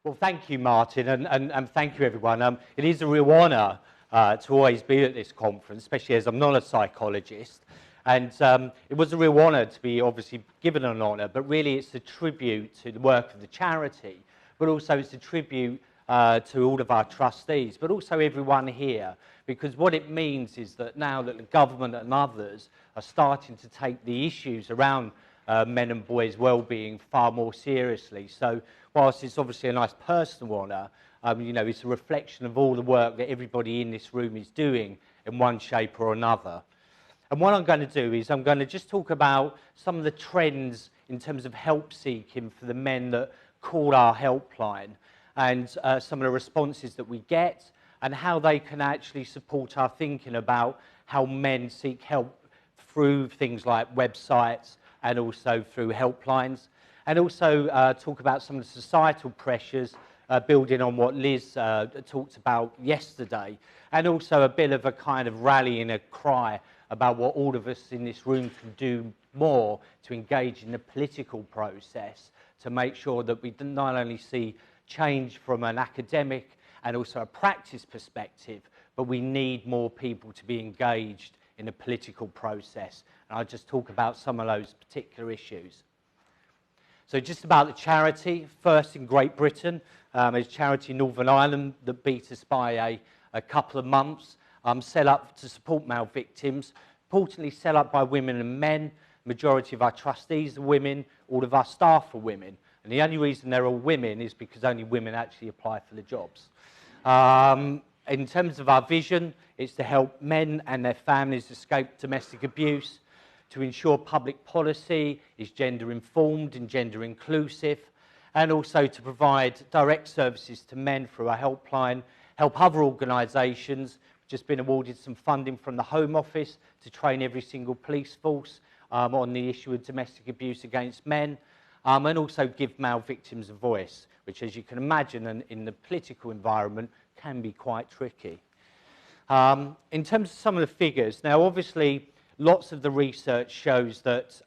Well, thank you, Martin, and thank you, everyone. It is a real honour to always be at this conference, especially as I'm not a psychologist. And it was a real honour to be obviously given an honour, but really it's a tribute to the work of the charity, but also it's a tribute to all of our trustees, but also everyone here, because what it means is that now that the government and others are starting to take the issues around men and boys' well-being far more seriously. So whilst it's obviously a nice personal honour, you know, it's a reflection of all the work that everybody in this room is doing in one shape or another. And what I'm going to do is I'm going to just talk about some of the trends in terms of help seeking for the men that call our helpline, and some of the responses that we get, and how they can actually support our thinking about how men seek help through things like websites and also through helplines, and also talk about some of the societal pressures, building on what Liz talked about yesterday, and also a bit of a kind of rally and a cry about what all of us in this room can do more to engage in the political process to make sure that we not only see change from an academic and also a practice perspective, but we need more people to be engaged in the political process. And I'll just talk about some of those particular issues. So just about the charity, first in Great Britain, a charity in Northern Ireland that beat us by a couple of months, set up to support male victims, importantly set up by women and men. Majority of our trustees are women, all of our staff are women. And the only reason they're all women is because only women actually apply for the jobs. In terms of our vision, it's to help men and their families escape domestic abuse, to ensure public policy is gender-informed and gender-inclusive, and also to provide direct services to men through our helpline, help other organisations. We've just been awarded some funding from the Home Office to train every single police force on the issue of domestic abuse against men, and also give male victims a voice, which, as you can imagine, in the political environment, can be quite tricky. In terms of some of the figures, now obviously lots of the research shows that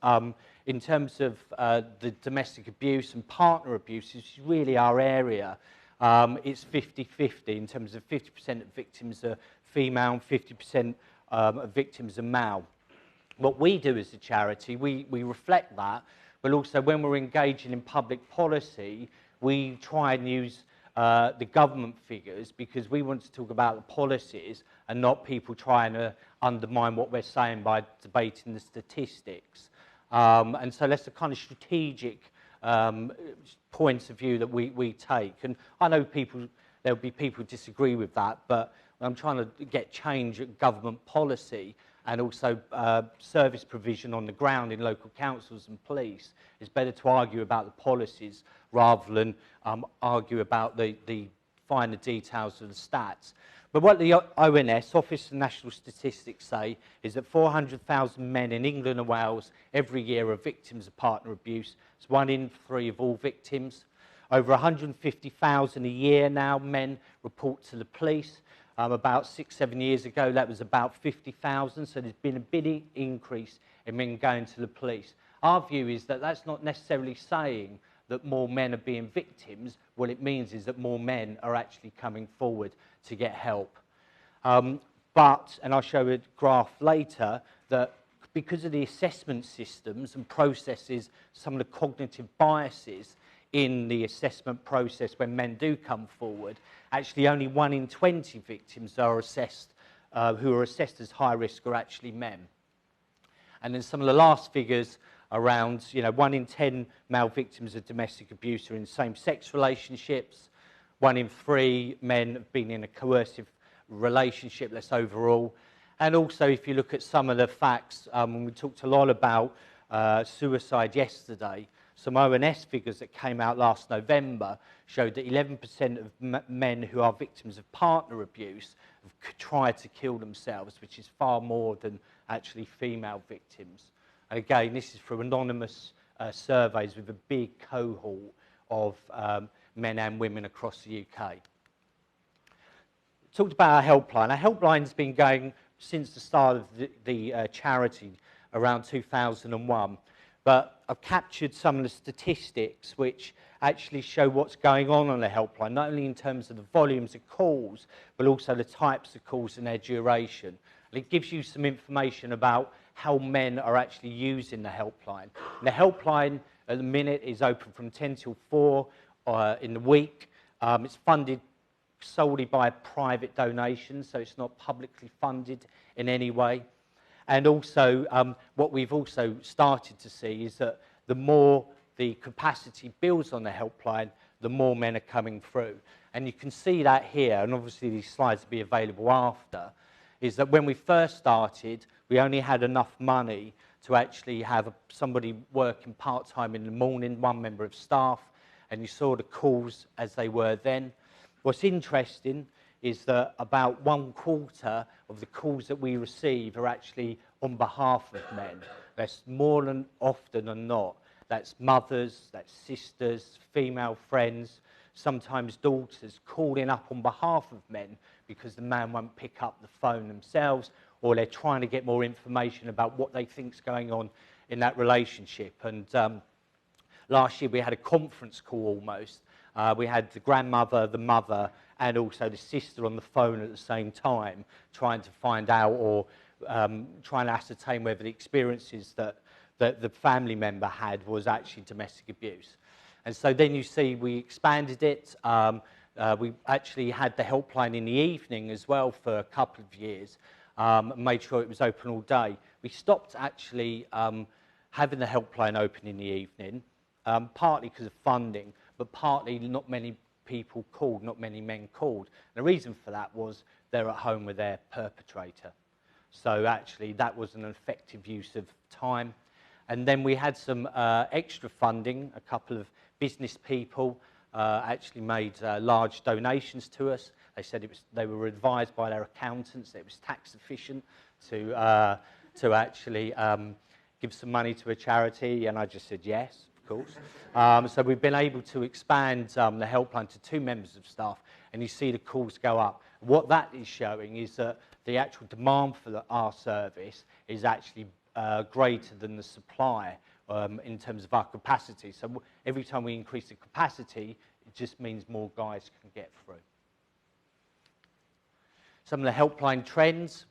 in terms of the domestic abuse and partner abuse, which is really our area, it's 50-50 in terms of 50% of victims are female and 50% of victims are male. What we do as a charity, we reflect that, but also when we're engaging in public policy, we try and use the government figures because we want to talk about the policies and not people trying to undermine what we're saying by debating the statistics. And so that's the kind of strategic points of view that we take. And I know there'll be people who disagree with that, but I'm trying to get change at government policy and also service provision on the ground in local councils and police. It's better to argue about the policies rather than argue about the finer details of the stats. But what the ONS, Office of National Statistics, say is that 400,000 men in England and Wales every year are victims of partner abuse. It's 1 in 3 of all victims. Over 150,000 a year now men report to the police. About 6-7 years ago, that was about 50,000, so there's been a big increase in men going to the police. Our view is that that's not necessarily saying that more men are being victims. What it means is that more men are actually coming forward to get help. But, and I'll show a graph later, that because of the assessment systems and processes, some of the cognitive biases in the assessment process when men do come forward, actually only 1 in 20 victims are assessed, who are assessed as high risk are actually men. And then some of the last figures around, 1 in 10 male victims of domestic abuse are in same-sex relationships, 1 in 3 men have been in a coercive relationship, that's overall. And also if you look at some of the facts, when we talked a lot about suicide yesterday, some ONS figures that came out last November showed that 11% of men who are victims of partner abuse have tried to kill themselves, which is far more than actually female victims. And again, this is from anonymous surveys with a big cohort of men and women across the UK. Talked about our helpline. Our helpline's been going since the start of the charity around 2001. but I've captured some of the statistics which actually show what's going on the helpline, not only in terms of the volumes of calls, but also the types of calls and their duration. And it gives you some information about how men are actually using the helpline. And the helpline at the minute is open from 10 till 4 in the week. It's funded solely by private donations, so it's not publicly funded in any way. And also, what we've also started to see is that the more the capacity builds on the helpline, the more men are coming through. And you can see that here, and obviously these slides will be available after, is that when we first started, we only had enough money to actually have somebody working part-time in the morning, one member of staff, and you saw the calls as they were then. What's interesting is that about 1/4 of the calls that we receive are actually on behalf of men. That's more than often than not. That's mothers, that's sisters, female friends, sometimes daughters calling up on behalf of men because the man won't pick up the phone themselves, or they're trying to get more information about what they think's going on in that relationship. And last year we had a conference call almost. We had the grandmother, the mother, and also the sister on the phone at the same time, trying to find out or trying to ascertain whether the experiences that the family member had was actually domestic abuse. And so then you see we expanded it. We actually had the helpline in the evening as well for a couple of years, made sure it was open all day. We stopped actually having the helpline open in the evening, partly because of funding, but partly not many people called, not many men called. And the reason for that was they're at home with their perpetrator. So actually that was an effective use of time. And then we had some extra funding. A couple of business people actually made large donations to us. They said they were advised by their accountants that it was tax efficient to actually give some money to a charity, and I just said yes, of course. So we've been able to expand the helpline to 2 members of staff, and you see the calls go up. What that is showing is that the actual demand for our service is actually greater than the supply in terms of our capacity. So every time we increase the capacity, it just means more guys can get through. Some of the helpline trends,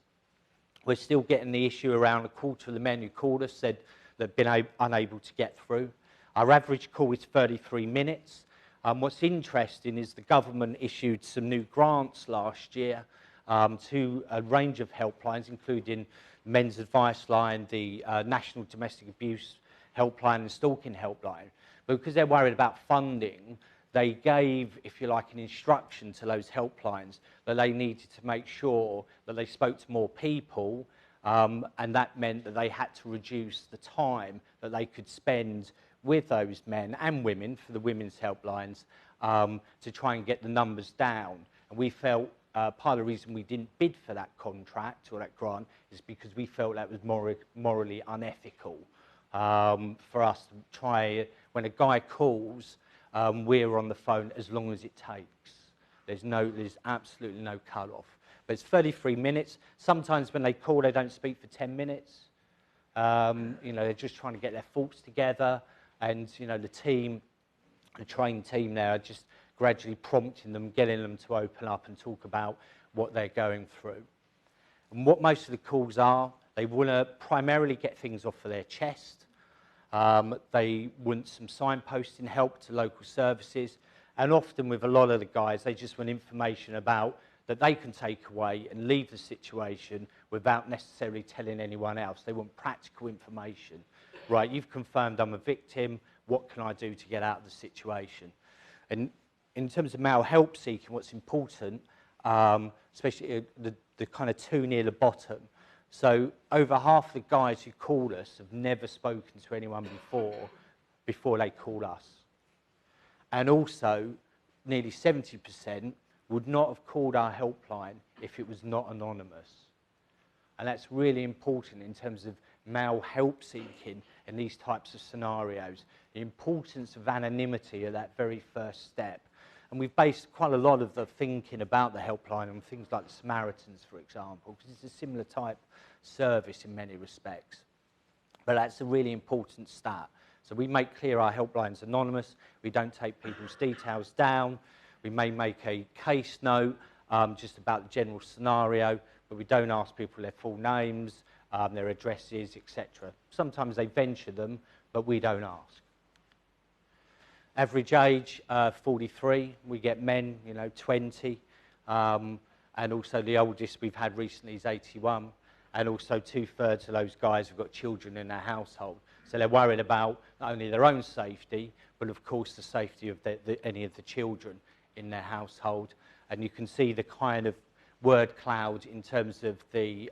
we're still getting the issue around 1/4 of the men who called us said they've been unable to get through. Our average call is 33 minutes. What's interesting is the government issued some new grants last year to a range of helplines, including Men's Advice Line, the National Domestic Abuse Helpline and Stalking Helpline. But because they're worried about funding, they gave, if you like, an instruction to those helplines that they needed to make sure that they spoke to more people, and that meant that they had to reduce the time that they could spend with those men and women for the women's helplines to try and get the numbers down. And we felt part of the reason we didn't bid for that contract or that grant is because we felt that was morally unethical for us to try. When a guy calls, we're on the phone as long as it takes. There's absolutely no cut-off. But it's 33 minutes. Sometimes when they call, they don't speak for 10 minutes. You know, they're just trying to get their thoughts together. And, you know, the trained team there are just gradually prompting them, getting them to open up and talk about what they're going through. And what most of the calls are, they want to primarily get things off of their chest. They want some signposting help to local services. And often with a lot of the guys, they just want information about that they can take away and leave the situation without necessarily telling anyone else. They want practical information. Right, you've confirmed I'm a victim. What can I do to get out of the situation? And in terms of male help seeking, what's important, especially the kind of 2 near the bottom. So over half the guys who call us have never spoken to anyone before they call us. And also, nearly 70% would not have called our helpline if it was not anonymous. And that's really important in terms of male help seeking in these types of scenarios. The importance of anonymity at that very first step. And we've based quite a lot of the thinking about the helpline on things like the Samaritans, for example, because it's a similar type service in many respects. But that's a really important stat. So we make clear our helpline's anonymous. We don't take people's details down. We may make a case note just about the general scenario, but we don't ask people their full names, their addresses, etc. Sometimes they venture them, but we don't ask. Average age, 43. We get men, 20. And also the oldest we've had recently is 81. And also 2/3 of those guys have got children in their household. So they're worried about not only their own safety, but of course the safety of any of the children in their household. And you can see the kind of word cloud in terms of their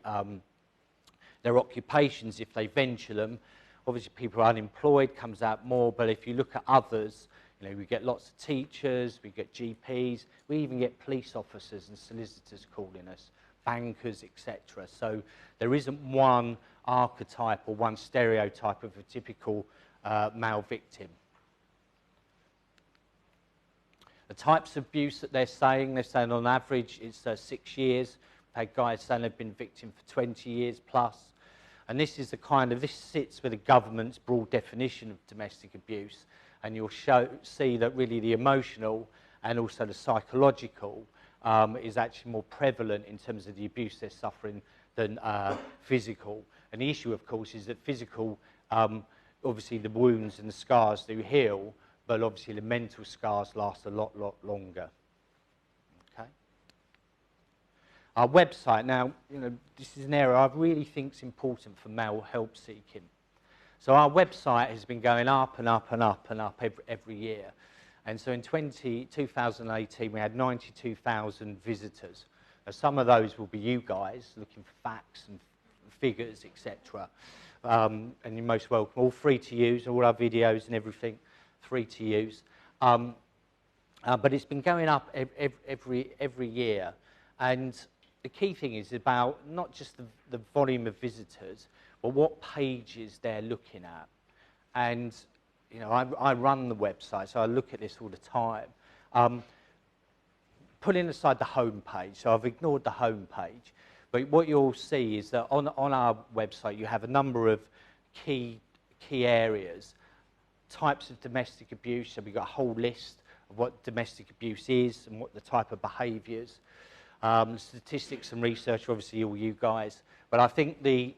occupations if they venture them. Obviously people are unemployed, comes out more, but if you look at others, we get lots of teachers, we get GPs, we even get police officers and solicitors calling us, bankers, etc. So there isn't one archetype or one stereotype of a typical male victim. The types of abuse that they're saying on average it's 6 years. We've had guys saying they've been victim for 20 years plus. And this is this sits with the government's broad definition of domestic abuse. And you'll see that really the emotional and also the psychological is actually more prevalent in terms of the abuse they're suffering than physical. And the issue, of course, is that physical, obviously the wounds and the scars do heal, but obviously the mental scars last a lot longer. Okay. Our website, now, this is an area I really think is important for male help seeking. So our website has been going up and up and up and up every year. And so in 2018, we had 92,000 visitors. Now, some of those will be you guys looking for facts and figures, etc. And you're most welcome. All free to use, all our videos and everything, free to use. But it's been going up every year. And the key thing is about not just the volume of visitors, but what pages they're looking at. And I run the website, so I look at this all the time. Putting aside the home page, so I've ignored the home page, but what you'll see is that on our website you have a number of key areas, types of domestic abuse, so we've got a whole list of what domestic abuse is and what the type of behaviours. Statistics and research, obviously all you guys, but I think the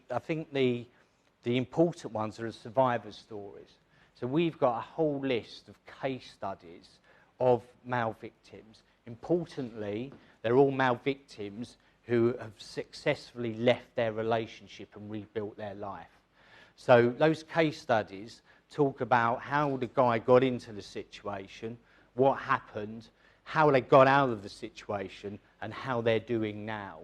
important ones are the survivor stories. So we've got a whole list of case studies of male victims. Importantly, they're all male victims who have successfully left their relationship and rebuilt their life. So those case studies talk about how the guy got into the situation, what happened, how they got out of the situation, and how they're doing now.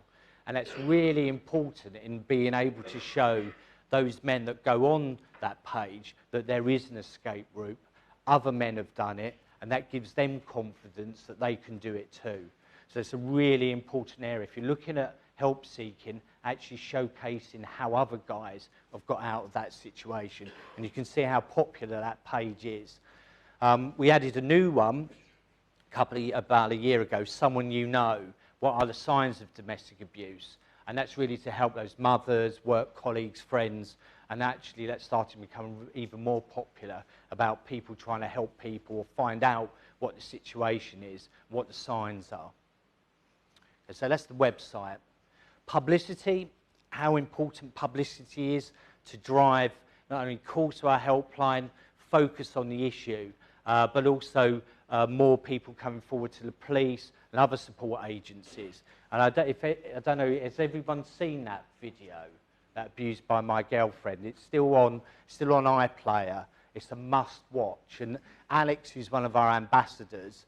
And that's really important in being able to show those men that go on that page that there is an escape route, other men have done it, and that gives them confidence that they can do it too. So it's a really important area. If you're looking at help seeking, actually showcasing how other guys have got out of that situation. And you can see how popular that page is. We added a new one about a year ago, Someone You Know. What are the signs of domestic abuse? And that's really to help those mothers, work colleagues, friends, and actually that's starting to become even more popular about people trying to help people or find out what the situation is, what the signs are. Okay, so that's the website. Publicity, how important publicity is to drive not only calls to our helpline, focus on the issue, but also more people coming forward to the police and other support agencies. And I don't know, has everyone seen that video, that Abused by My Girlfriend? It's still on iPlayer. It's a must watch. And Alex, who's one of our ambassadors,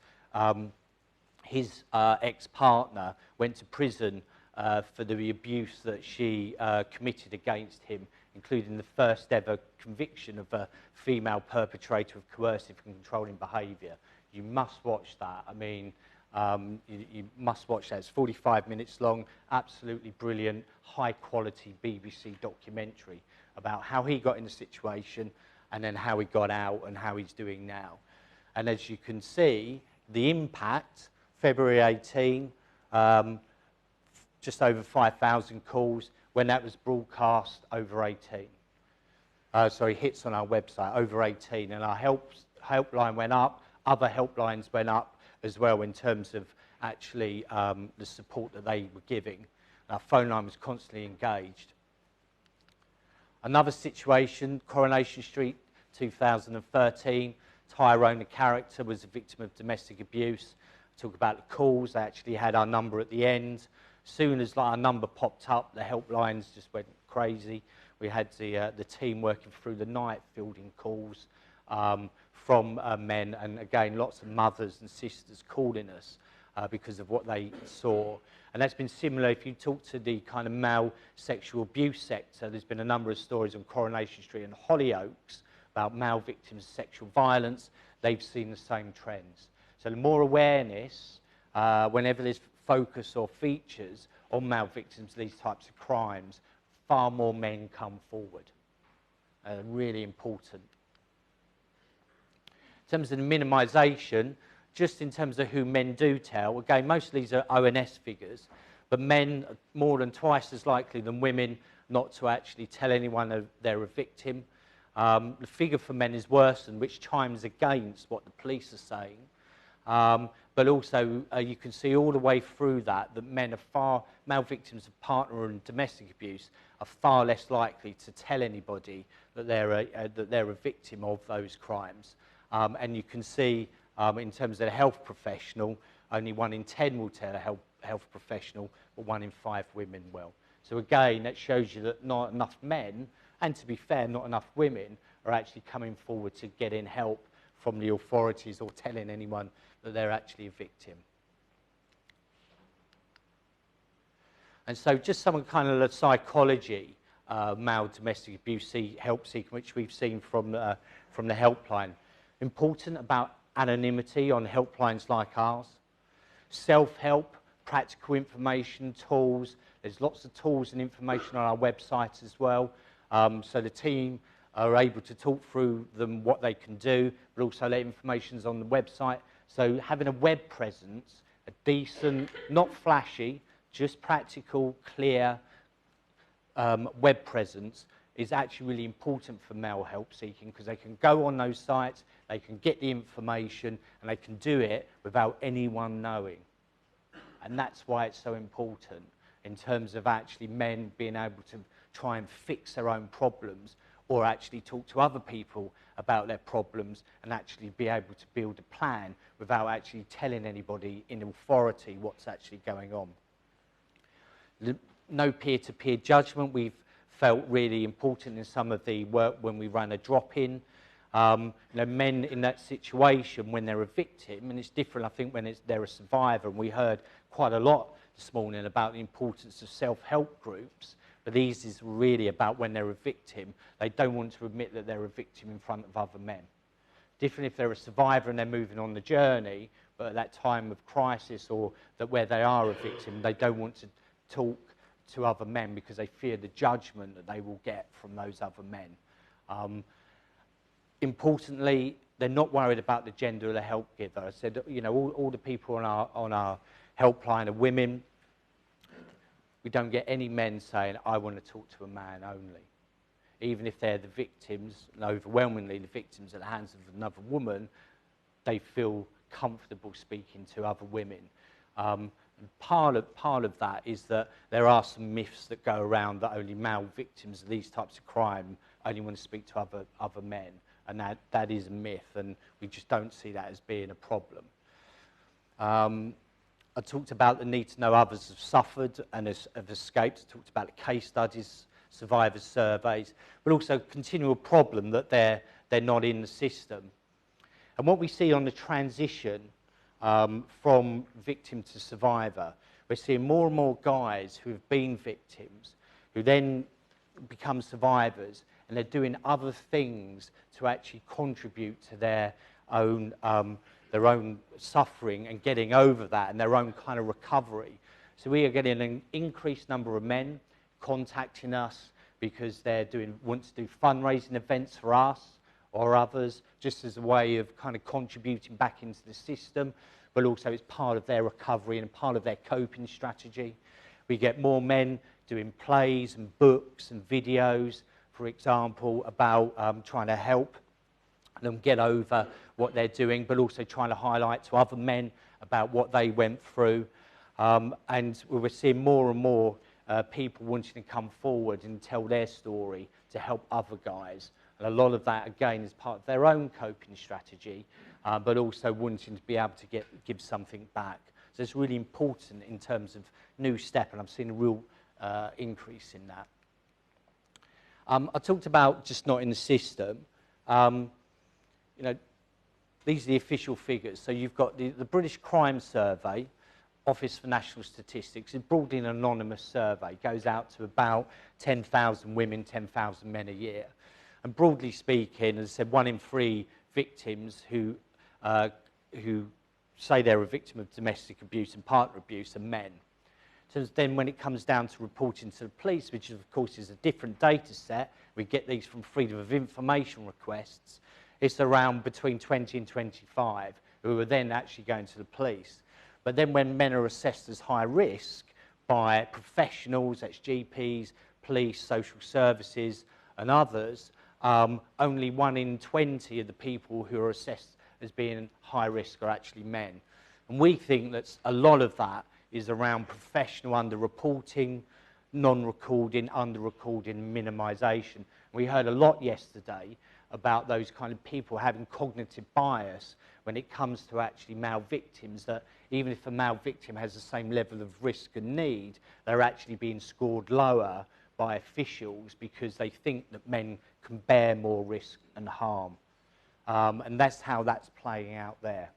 his ex-partner went to prison for the abuse that she committed against him, including the first ever conviction of a female perpetrator of coercive and controlling behaviour. You must watch that. I mean, you must watch that. It's 45 minutes long, absolutely brilliant, high-quality BBC documentary about how he got in the situation and then how he got out and how he's doing now. And as you can see, the impact, February 18, just over 5,000 calls. When that was broadcast, over 18. hits on our website, over 18, and our helpline went up, other helplines went up as well in terms of actually the support that they were giving. Our phone line was constantly engaged. Another situation, Coronation Street, 2013, Tyrone, a character, was a victim of domestic abuse. Talk about the calls, they actually had our number at the end. Soon as our number popped up, the helplines just went crazy. We had the team working through the night, fielding calls from men, and again, lots of mothers and sisters calling us because of what they saw. And that's been similar if you talk to the kind of male sexual abuse sector. There's been a number of stories on Coronation Street and Hollyoaks about male victims of sexual violence. They've seen the same trends. So the more awareness, whenever there's focus or features on male victims of these types of crimes, far more men come forward. Really important. In terms of the minimisation, just in terms of who men do tell, again, most of these are ONS figures, but men are more than twice as likely than women not to actually tell anyone they're a victim. The figure for men is worsened, which chimes against what the police are saying. But also, you can see all the way through that male victims of partner and domestic abuse are far less likely to tell anybody that they're a victim of those crimes. And you can see, in terms of a health professional, only 1 in 10 will tell a health professional, but 1 in 5 women will. So again, that shows you that not enough men, and to be fair, not enough women, are actually coming forward to getting help from the authorities or telling anyone that they're actually a victim. And so just some kind of the psychology, male domestic abuse help seeking, which we've seen from the helpline. Important about anonymity on helplines like ours. Self-help, practical information, tools. There's lots of tools and information on our website as well. So the team are able to talk through them, what they can do, but also that information's on the website. So having a web presence, a decent, not flashy, just practical, clear web presence is actually really important for male help seeking, because they can go on those sites, they can get the information, and they can do it without anyone knowing. And that's why it's so important in terms of actually men being able to try and fix their own problems, or actually talk to other people about their problems and actually be able to build a plan without actually telling anybody in authority what's actually going on. No peer-to-peer judgment we've felt really important in some of the work when we ran a drop-in. Men in that situation when they're a victim, and it's different I think when they're a survivor, and we heard quite a lot this morning about the importance of self-help groups. But these is really about when they're a victim. They don't want to admit that they're a victim in front of other men. Different if they're a survivor and they're moving on the journey, but at that time of crisis or that where they are a victim, they don't want to talk to other men because they fear the judgment that they will get from those other men. Importantly, they're not worried about the gender of the help giver. I said, all the people on our helpline are women. We don't get any men saying, I want to talk to a man only. Even if they're the victims, and overwhelmingly the victims at the hands of another woman, they feel comfortable speaking to other women. And part of that is that there are some myths that go around that only male victims of these types of crime only want to speak to other men. And that is a myth, and we just don't see that as being a problem. I talked about the need to know others have suffered and have escaped. I talked about the case studies, survivors' surveys, but also continual problem that they're not in the system. And what we see on the transition from victim to survivor, we're seeing more and more guys who have been victims, who then become survivors, and they're doing other things to actually contribute to their own suffering and getting over that and their own kind of recovery. So we are getting an increased number of men contacting us because they want to do fundraising events for us or others, just as a way of kind of contributing back into the system, but also it's part of their recovery and part of their coping strategy. We get more men doing plays and books and videos for example, about trying to help them get over what they're doing, but also trying to highlight to other men about what they went through. And we were seeing more and more people wanting to come forward and tell their story to help other guys. And a lot of that, again, is part of their own coping strategy, but also wanting to be able to give something back. So it's really important in terms of new step, and I've seen a real increase in that. I talked about just not in the system. You know, these are the official figures. So you've got the British Crime Survey, Office for National Statistics. It's broadly an anonymous survey. It goes out to about 10,000 women, 10,000 men a year. And broadly speaking, as I said, 1 in 3 victims who say they're a victim of domestic abuse and partner abuse are men. So then when it comes down to reporting to the police, which of course is a different data set, we get these from Freedom of Information requests, it's around between 20 and 25 who are then actually going to the police. But then when men are assessed as high risk by professionals, that's GPs, police, social services and others, only 1 in 20 of the people who are assessed as being high risk are actually men. And we think that a lot of that is around professional underreporting, non-recording, under-recording, minimisation. We heard a lot yesterday about those kind of people having cognitive bias when it comes to actually male victims, that even if a male victim has the same level of risk and need, they're actually being scored lower by officials because they think that men can bear more risk and harm. And that's how that's playing out there.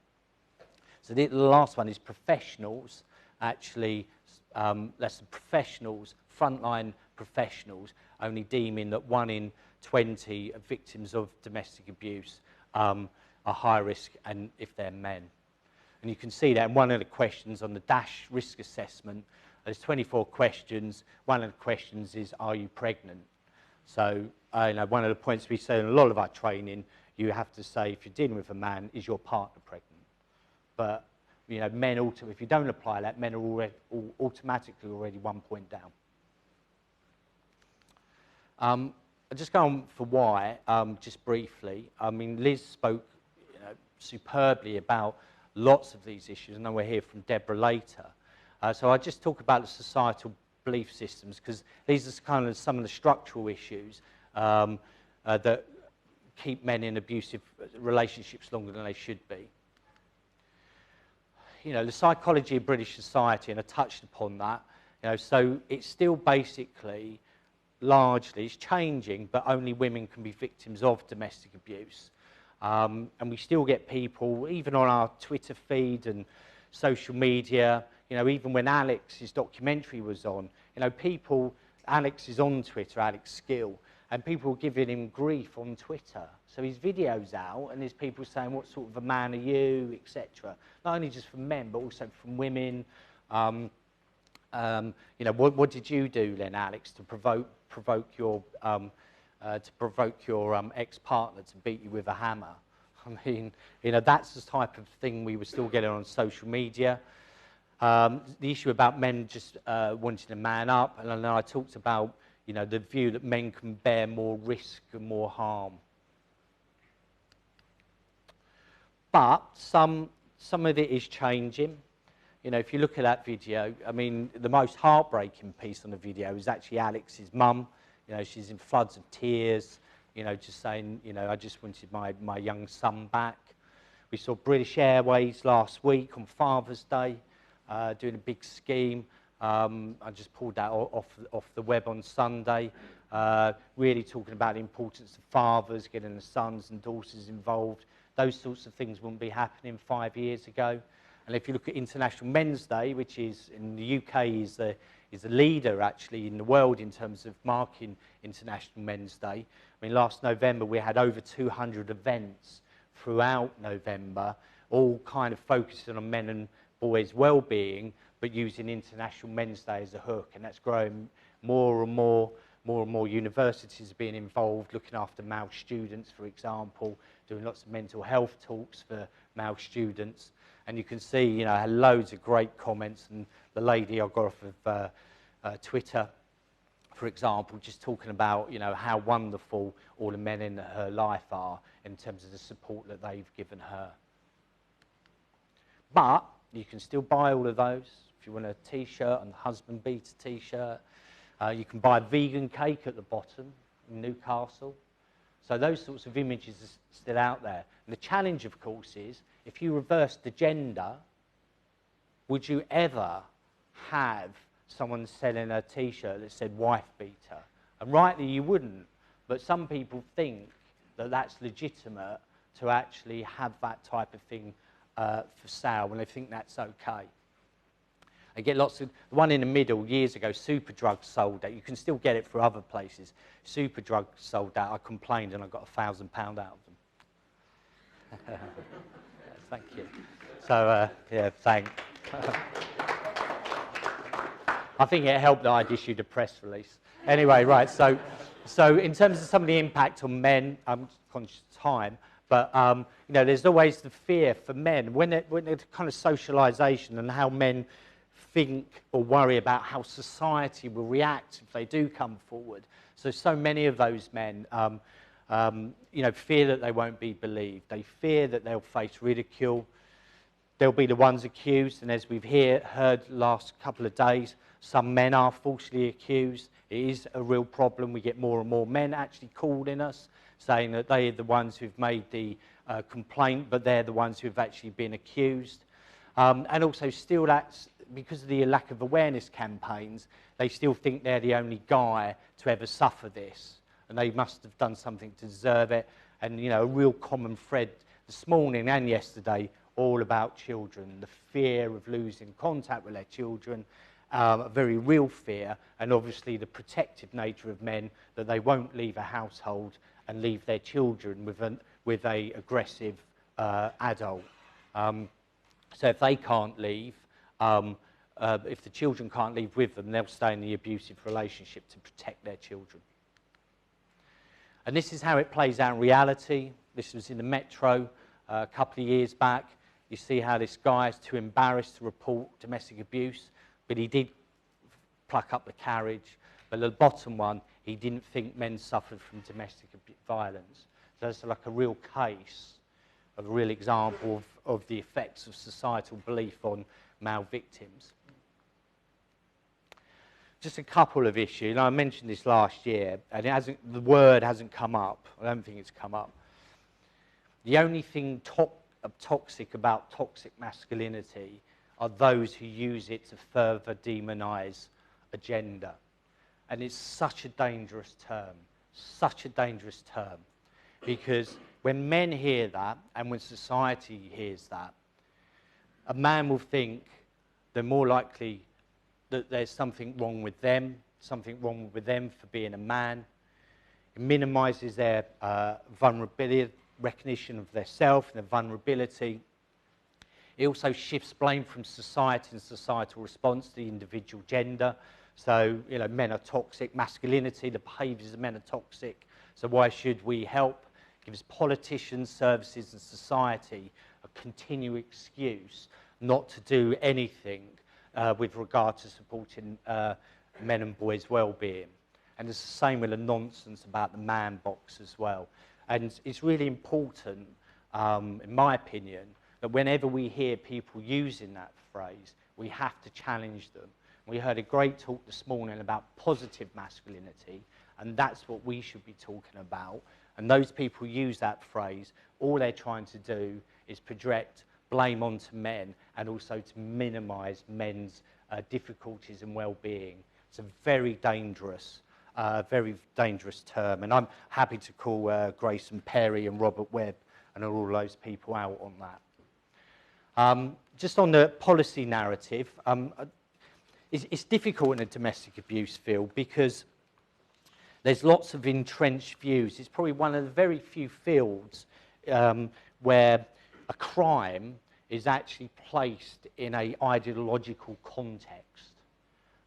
So the last one is professionals. Actually, that's the professionals, frontline professionals, only deeming that 1 in 20 victims of domestic abuse are high risk, and if they're men. And you can see that in one of the questions on the DASH risk assessment, there's 24 questions. One of the questions is, are you pregnant? So you know, one of the points we say in a lot of our training, you have to say, if you're dealing with a man, is your partner pregnant? But you know, men also, if you don't apply that, men are automatically already 1 point down. I'll just go on for why, just briefly. I mean, Liz spoke superbly about lots of these issues. I know we'll hear from Deborah later. So I'll just talk about the societal belief systems, because these are kind of some of the structural issues that keep men in abusive relationships longer than they should be. You know, the psychology of British society, and I touched upon that, you know, so it's still basically, largely, it's changing, but only women can be victims of domestic abuse. And we still get people, even on our Twitter feed and social media, you know, even when Alex's documentary was on, you know, people, Alex is on Twitter, Alex Skill, and people were giving him grief on Twitter. So his video's out, and there's people saying, what sort of a man are you, etc. Not only just from men, but also from women. You know, what did you do then, Alex, to provoke your ex-partner to beat you with a hammer? I mean, you know, that's the type of thing we were still getting on social media. The issue about men just wanting to man up, and I know I talked about, you know, the view that men can bear more risk and more harm. But some of it is changing. You know, if you look at that video, I mean, the most heartbreaking piece on the video is actually Alex's mum. You know, she's in floods of tears, you know, just saying, you know, I just wanted my young son back. We saw British Airways last week on Father's Day doing a big scheme. I just pulled that off the web on Sunday, really talking about the importance of fathers, getting the sons and daughters involved. Those sorts of things wouldn't be happening 5 years ago. And if you look at International Men's Day, which is in the UK is a leader actually in the world in terms of marking International Men's Day. I mean, last November we had over 200 events throughout November, all kind of focusing on men and boys' well-being, but using International Men's Day as a hook, and that's growing more and more universities being involved, looking after male students, for example, doing lots of mental health talks for male students. And you can see, you know, I had loads of great comments, and the lady I got off of Twitter for example, just talking about, you know, how wonderful all the men in her life are in terms of the support that they've given her. But you can still buy all of those. If you want a T-shirt and the husband beater T-shirt, you can buy a vegan cake at the bottom in Newcastle. So those sorts of images are still out there. And the challenge, of course, is if you reverse the gender, would you ever have someone selling a T-shirt that said wife beater? And rightly you wouldn't, but some people think that that's legitimate to actually have that type of thing for sale, and they think that's okay. I get lots of, the one in the middle, years ago, Superdrug sold out. You can still get it for other places. Superdrug sold out. I complained and I got £1,000 out of them. Yes, thank you. So, yeah, thanks. I think it helped that I'd issued a press release. Anyway, right, so in terms of some of the impact on men, I'm conscious of time, but you know, there's always the fear for men when there's kind of socialisation and how men think or worry about how society will react if they do come forward. So many of those men, you know, fear that they won't be believed. They fear that they'll face ridicule. They'll be the ones accused, and as we've heard last couple of days, some men are falsely accused. It is a real problem. We get more and more men actually calling us, saying that they are the ones who've made the complaint, but they're the ones who've actually been accused. And also still that's, because of the lack of awareness campaigns, they still think they're the only guy to ever suffer this, and they must have done something to deserve it. And, you know, a real common thread this morning and yesterday, all about children, the fear of losing contact with their children, a very real fear, and obviously the protective nature of men, that they won't leave a household and leave their children with a aggressive adult. So if they can't leave, if the children can't leave with them, they'll stay in the abusive relationship to protect their children. And this is how it plays out in reality. This was in the Metro a couple of years back. You see how this guy is too embarrassed to report domestic abuse, but he did pluck up the carriage. But the bottom one, he didn't think men suffered from domestic violence. So it's like a real case, a real example of the effects of societal belief on male victims. Just a couple of issues. And I mentioned this last year, and the word hasn't come up. I don't think it's come up. The only thing toxic about toxic masculinity are those who use it to further demonize a gender. And it's such a dangerous term, because when men hear that, and when society hears that, a man will think they're more likely that there's something wrong with them for being a man. It minimizes their vulnerability, recognition of their self and their vulnerability. It also shifts blame from society and societal response to the individual gender. So, you know, men are toxic, masculinity, the behaviours of men are toxic, so why should we help? It gives politicians, services and society a continual excuse not to do anything with regard to supporting men and boys' well-being. And it's the same with the nonsense about the man box as well. And it's really important, in my opinion, that whenever we hear people using that phrase, we have to challenge them. We heard a great talk this morning about positive masculinity, and that's what we should be talking about. And those people use that phrase, all they're trying to do is project blame onto men and also to minimise men's difficulties and well-being. It's a very dangerous term, and I'm happy to call Grayson Perry and Robert Webb and all those people out on that. Just on the policy narrative, it's difficult in the domestic abuse field because there's lots of entrenched views. It's probably one of the very few fields where a crime is actually placed in an ideological context.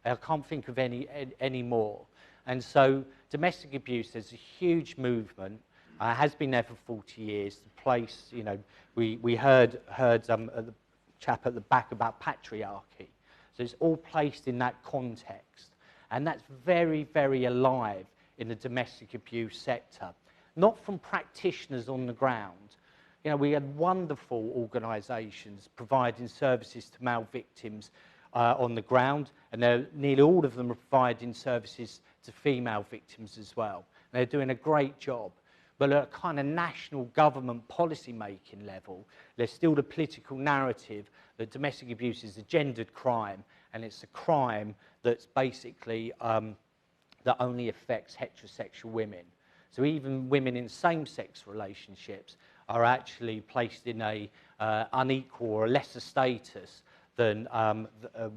I can't think of any more. And so domestic abuse, there's a huge movement, has been there for 40 years, to place, you know, we heard the chap at the back about patriarchy. So it's all placed in that context. And that's very, very alive in the domestic abuse sector. Not from practitioners on the ground. You know, we had wonderful organisations providing services to male victims on the ground, and nearly all of them are providing services to female victims as well. And they're doing a great job. But at a kind of national government policy making level, there's still the political narrative that domestic abuse is a gendered crime, and it's a crime that's basically that only affects heterosexual women. So even women in same-sex relationships are actually placed in a unequal or a lesser status than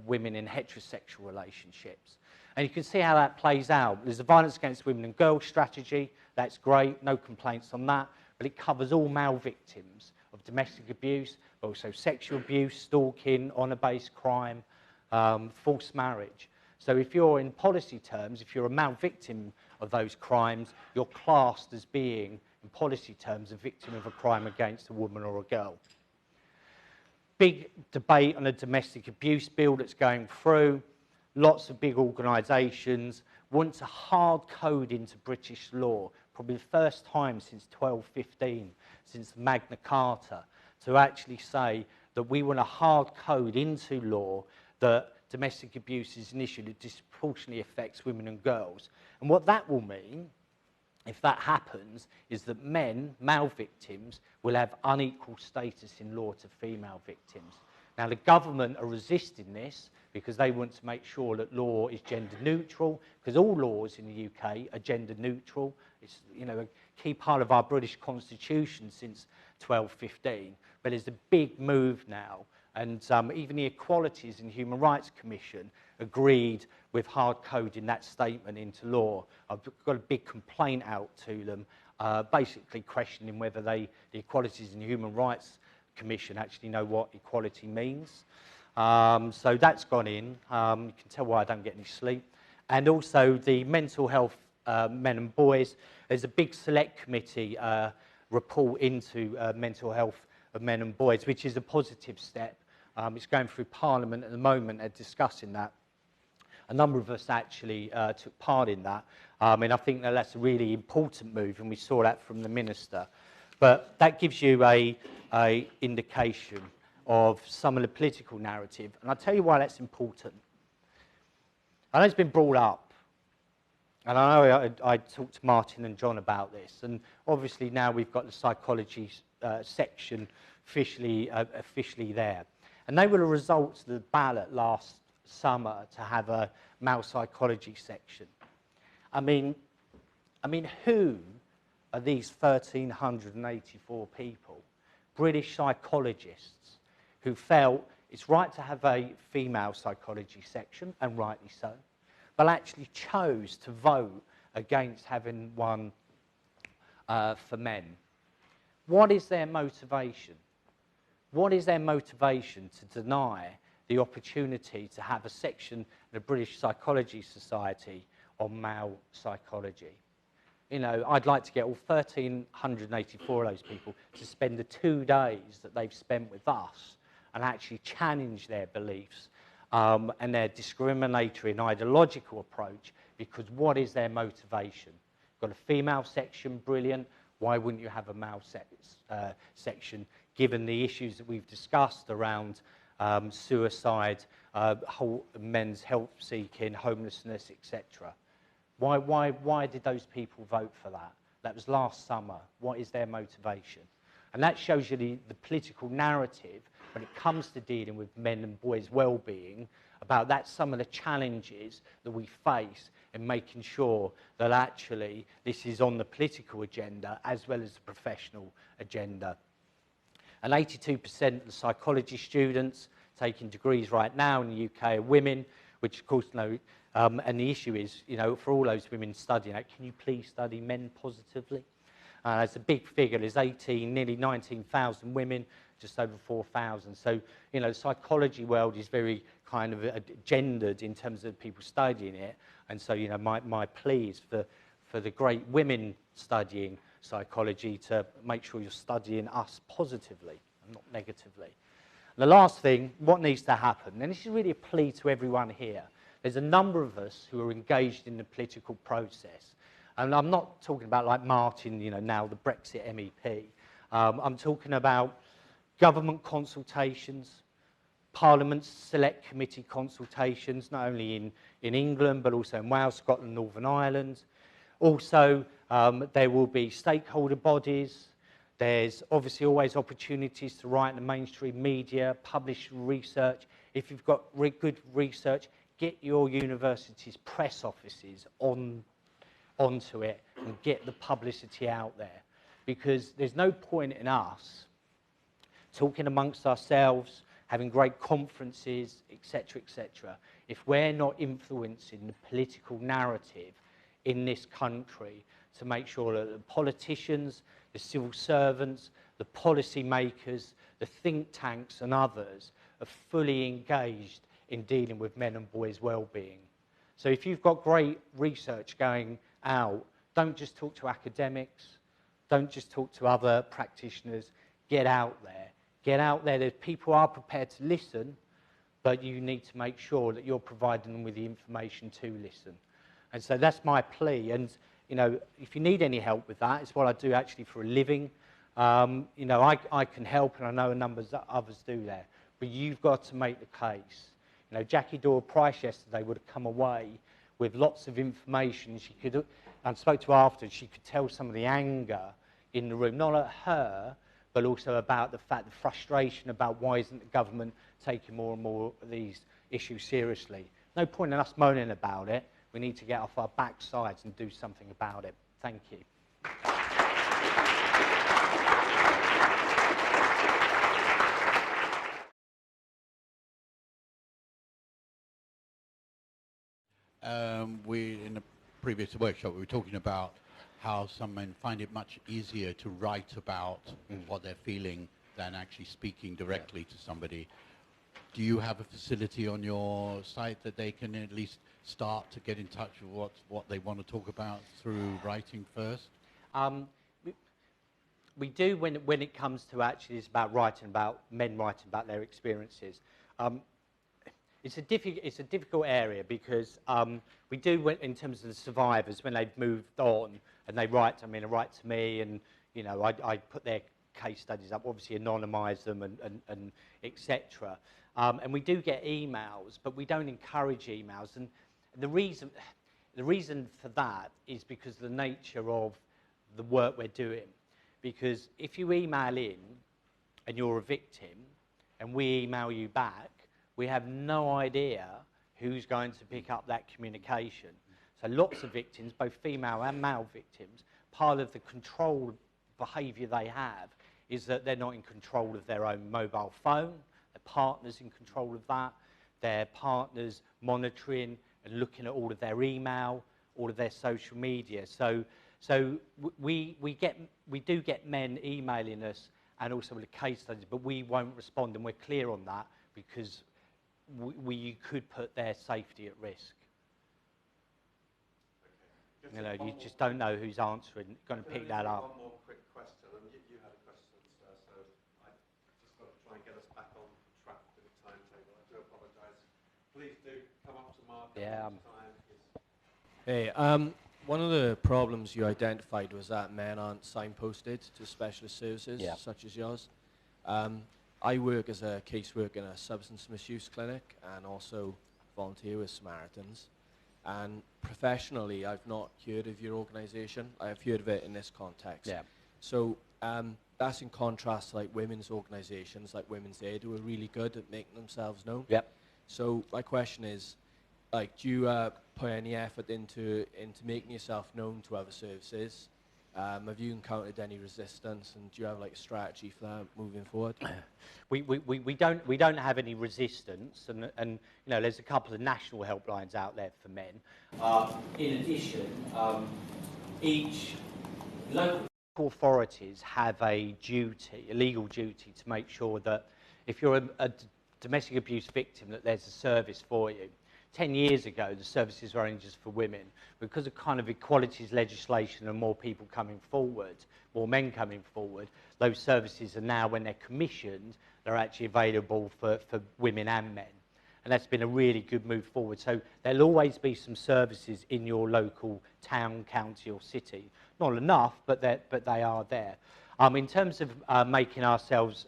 women in heterosexual relationships. And you can see how that plays out. There's a violence against women and girls strategy. That's great, no complaints on that. But it covers all male victims of domestic abuse, but also sexual abuse, stalking, honour-based crime, forced marriage. So if you're in policy terms, if you're a male victim of those crimes, you're classed as being, in policy terms, a victim of a crime against a woman or a girl. Big debate on a domestic abuse bill that's going through. Lots of big organisations want to hard code into British law, probably the first time since 1215, since Magna Carta, to actually say that we want to hard code into law that domestic abuse is an issue that disproportionately affects women and girls. And what that will mean, if that happens, is that male victims, will have unequal status in law to female victims. Now, the government are resisting this because they want to make sure that law is gender neutral, because all laws in the UK are gender neutral. It's, you know, a key part of our British Constitution since 1215. But there's a big move now, and even the Equalities and Human Rights Commission agreed with hard coding that statement into law. I've got a big complaint out to them, basically questioning whether the Equalities and Human Rights Commission actually know what equality means. So that's gone in. You can tell why I don't get any sleep. And also the mental health men and boys. There's a big select committee report into mental health of men and boys, which is a positive step. It's going through Parliament at the moment. They're discussing that. A number of us actually took part in that. And I think that that's a really important move, and we saw that from the Minister. But that gives you a indication of some of the political narrative. And I'll tell you why that's important. I know it's been brought up, and I know I talked to Martin and John about this, and obviously now we've got the psychology section officially there. And they were the results of the ballot last summer to have a male psychology section. I mean, who are these 1,384 people, British psychologists, who felt it's right to have a female psychology section, and rightly so, but actually chose to vote against having one for men? What is their motivation? What is their motivation to deny the opportunity to have a section in the British Psychology Society on male psychology? You know, I'd like to get all 1,384 of those people to spend the 2 days that they've spent with us and actually challenge their beliefs and their discriminatory and ideological approach, because what is their motivation? Got a female section, brilliant. Why wouldn't you have a male section, given the issues that we've discussed around suicide, men's help seeking, homelessness, etc.? Why did those people vote for that? That was last summer. What is their motivation? And that shows you the political narrative when it comes to dealing with men and boys' well-being, about that's some of the challenges that we face in making sure that actually this is on the political agenda as well as the professional agenda. And 82% of the psychology students taking degrees right now in the UK are women, which of course, and the issue is, you know, for all those women studying that, can you please study men positively? It's a big figure. There's nearly 19,000 women, just over 4,000. So, you know, the psychology world is very kind of gendered in terms of people studying it. And so, you know, my plea is for the great women studying psychology to make sure you're studying us positively and not negatively. And the last thing, what needs to happen, and this is really a plea to everyone here, there's a number of us who are engaged in the political process. And I'm not talking about like Martin, you know, now the Brexit MEP. I'm talking about government consultations, Parliament's select committee consultations, not only in England, but also in Wales, Scotland, Northern Ireland. Also, there will be stakeholder bodies. There's obviously always opportunities to write in the mainstream media, publish research. If you've got good research, get your university's press offices onto it and get the publicity out there. Because there's no point in us talking amongst ourselves, having great conferences, etc., if we're not influencing the political narrative in this country to make sure that the politicians, the civil servants, the policy makers, the think tanks and others are fully engaged in dealing with men and boys' well-being. So if you've got great research going out, don't just talk to academics, don't just talk to other practitioners, get out there. Get out there. There's people are prepared to listen, but you need to make sure that you're providing them with the information to listen. And so that's my plea. And, you know, if you need any help with that, it's what I do actually for a living. You know, I can help, and I know a number of others do there. But you've got to make the case. You know, Jackie Doyle-Price yesterday would have come away with lots of information. She could, I spoke to her after, she could tell some of the anger in the room, not at her, but also about the fact, the frustration about why isn't the government taking more and more of these issues seriously. No point in us moaning about it. We need to get off our backsides and do something about it. Thank you. In a previous workshop, we were talking about how some men find it much easier to write about what they're feeling than actually speaking directly to somebody. Do you have a facility on your site that they can at least start to get in touch with what they want to talk about through writing first? We do when it comes to actually it's about men writing about their experiences. It's a difficult area because we do, in terms of the survivors, when they've moved on and they write to me, and you know, I put their case studies up, obviously anonymise them and etc. And we do get emails, but we don't encourage emails. And the reason for that is because of the nature of the work we're doing. Because if you email in and you're a victim and we email you back, we have no idea who's going to pick up that communication. So lots of victims, both female and male victims, part of the control behaviour they have is that they're not in control of their own mobile phone, their partner's in control of that, their partner's monitoring and looking at all of their email, all of their social media. So we do get men emailing us and also with the case studies, but we won't respond, and we're clear on that because you could put their safety at risk. Okay. You know, you just don't know who's answering, going to pick that up. One more quick question, and you had a question, sir, so I just got to try and get us back on track with the timetable. I do apologise. Please do come up to Mark. Yeah. Hey, one of the problems you identified was that men aren't signposted to specialist services such as yours. I work as a caseworker in a substance misuse clinic and also volunteer with Samaritans. And professionally, I've not heard of your organisation. I've heard of it in this context. Yeah. So that's in contrast to like women's organisations like Women's Aid, who are really good at making themselves known. Yep. So my question is, like, do you put any effort into making yourself known to other services? Have you encountered any resistance, and do you have like a strategy for that moving forward? We don't have any resistance, and you know, there's a couple of national helplines out there for men. In addition, each local authorities have a duty, a legal duty, to make sure that if you're a domestic abuse victim, that there's a service for you. 10 years ago, the services were only just for women. Because of kind of equalities legislation and more people coming forward, more men coming forward, those services are now, when they're commissioned, they're actually available for women and men. and that's been a really good move forward. So there'll always be some services in your local town, county or city. Not enough, but they are there. In terms of making ourselves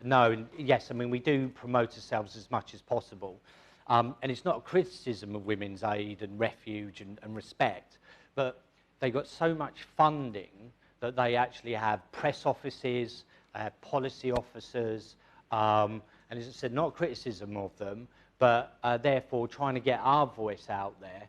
known, yes, I mean, we do promote ourselves as much as possible. And it's not a criticism of Women's Aid and Refuge and Respect, but they got so much funding that they actually have press offices, they have policy officers, and as I said, not a criticism of them, but therefore trying to get our voice out there,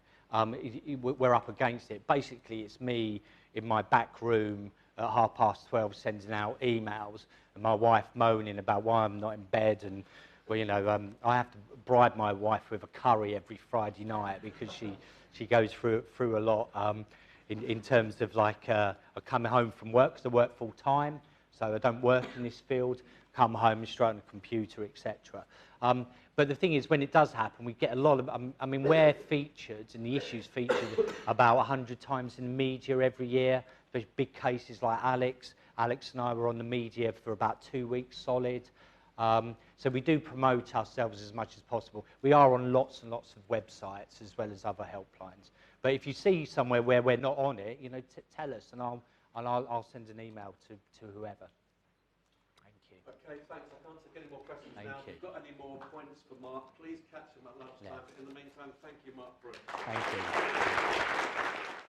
we're up against it. Basically, it's me in my back room at 12:30 sending out emails, and my wife moaning about why I'm not in bed, and well, you know, I have to bribe my wife with a curry every Friday night because she goes through a lot in terms of like I come home from work because I work full time, so I don't work in this field. Come home and straight on the computer, etc. But the thing is, when it does happen, we get a lot of. I mean, we're featured, and the issues featured about 100 times in the media every year. There's big cases like Alex. Alex and I were on the media for about 2 weeks solid. So we do promote ourselves as much as possible. We are on lots and lots of websites as well as other helplines. But if you see somewhere where we're not on it, you know, tell us, and I'll send an email to whoever. Thank you. Okay, thanks. I can't take any more questions Thank now. you. If you've got any more points for Mark, please catch him at lunchtime. Yeah. But in the meantime, thank you, Mark Brooks. Thank you.